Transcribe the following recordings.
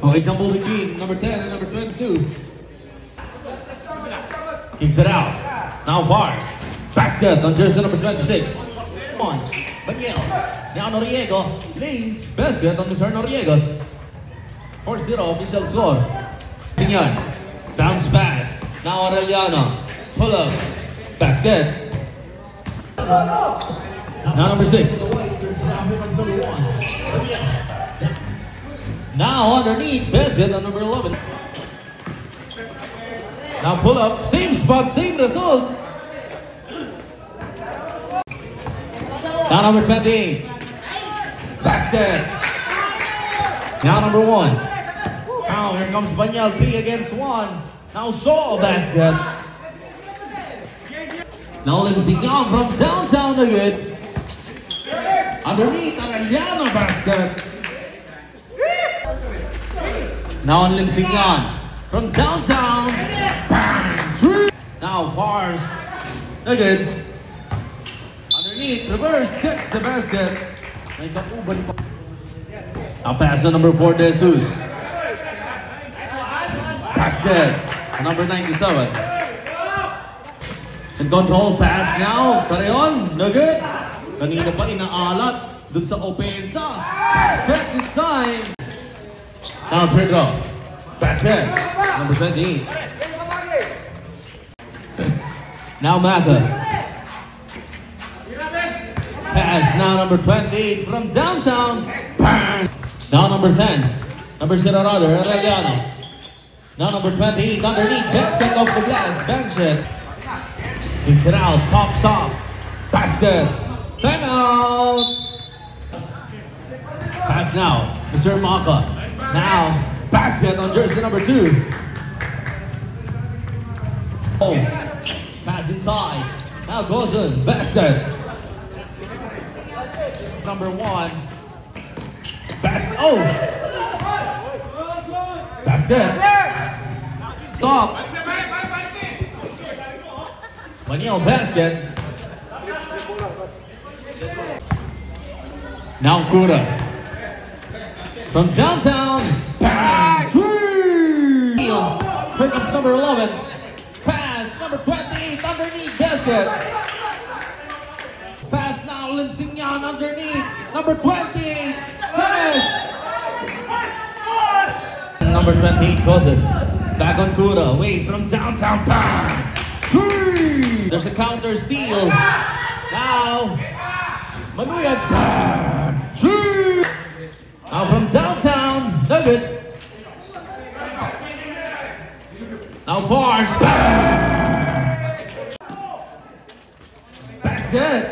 Okay, jumble between number 10 and number 22. Kicks it out. Now fires. Basket on jersey number 26. On. Banyel. Now Noriego leads. Basket on Mr. Noriego. 4-0 official score. Tingnan. Bounce pass. Now Aureliano. Pull up. Basket. Now number 6. Now underneath, Basket on number 11. Now pull up, same spot, same result. Now number 28. Basket. Now number 1. Now here comes Banyal P against 1. Now Saul Basket. Now Limsignan from downtown again. Underneath, Arellano Basket. Now on Limsignan from downtown. Bang! Now fars. Again. Underneath, reverse, gets the basket. Now pass to number 4, De Jesus. Basket. Number 97. And control pass now. Pareon. No good. Kanina pa inaalat dun sa opensa. Basket this time. Now Pedro. Basket. Number 20. Now Mata. Pass now number 28 from downtown. Bang! Now number 10. Number 0 rather, Arellano. Now number 28 underneath. Basket off the glass. Bench it. Kicks it out. Pops off. Basket. Timeout. Pass now. Mr. Maka. Now, basket on jersey number 2. Oh, pass inside. Now goes in. Basket. Number 1. Basket. Oh! Basket. Stop. Maniel basket. Now Kura. From downtown. Bang! Here comes number 11. Pass. Number 28 underneath. Basket. Pass now. Limsignan underneath. Number 20. Pass. Number 28 goes it. Back on Kura. Wait from downtown. Bang! There's a counter steal. Now. Manuya. Bang! Now from downtown, Nugget. Now Fars. Basket.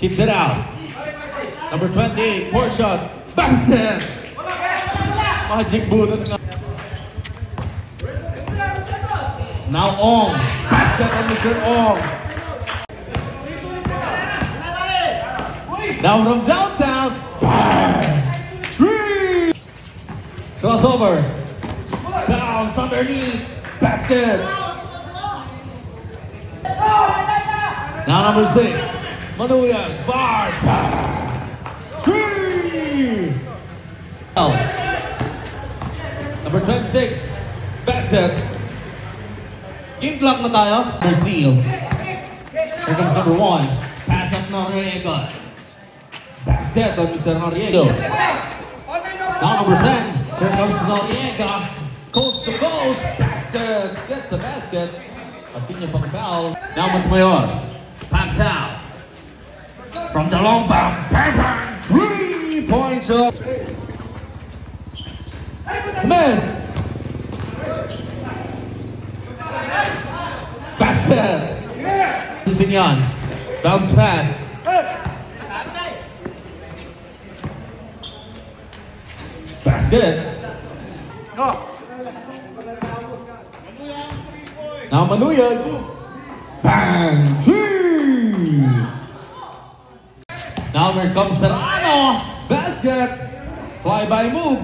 Keeps it out. Number 28, poor shot. Basket. Magic bullet. Now Ong. Basket on Mr. Ong. Now from downtown, bang! 3! Crossover. Bounce underneath. Basket. Now number 6. Manuya. Bars. Bang! 3! Number 26. Basket. Game clock na tayo. Number steal. Here comes number 1. Pass up Noriega. Basket on Mr. Noriega. Now number 10. Here comes Noriega. Coast to coast. Basket. Gets a basket. Continue pang foul. Now Montmayor. Pops out. From the long bomb. Bang bang. 3 points up. Miss. Basket. Limsignan. Bounce pass. Basket. Now Manuya. Bang! 3! Now here comes Serrano. Basket. Fly-by move.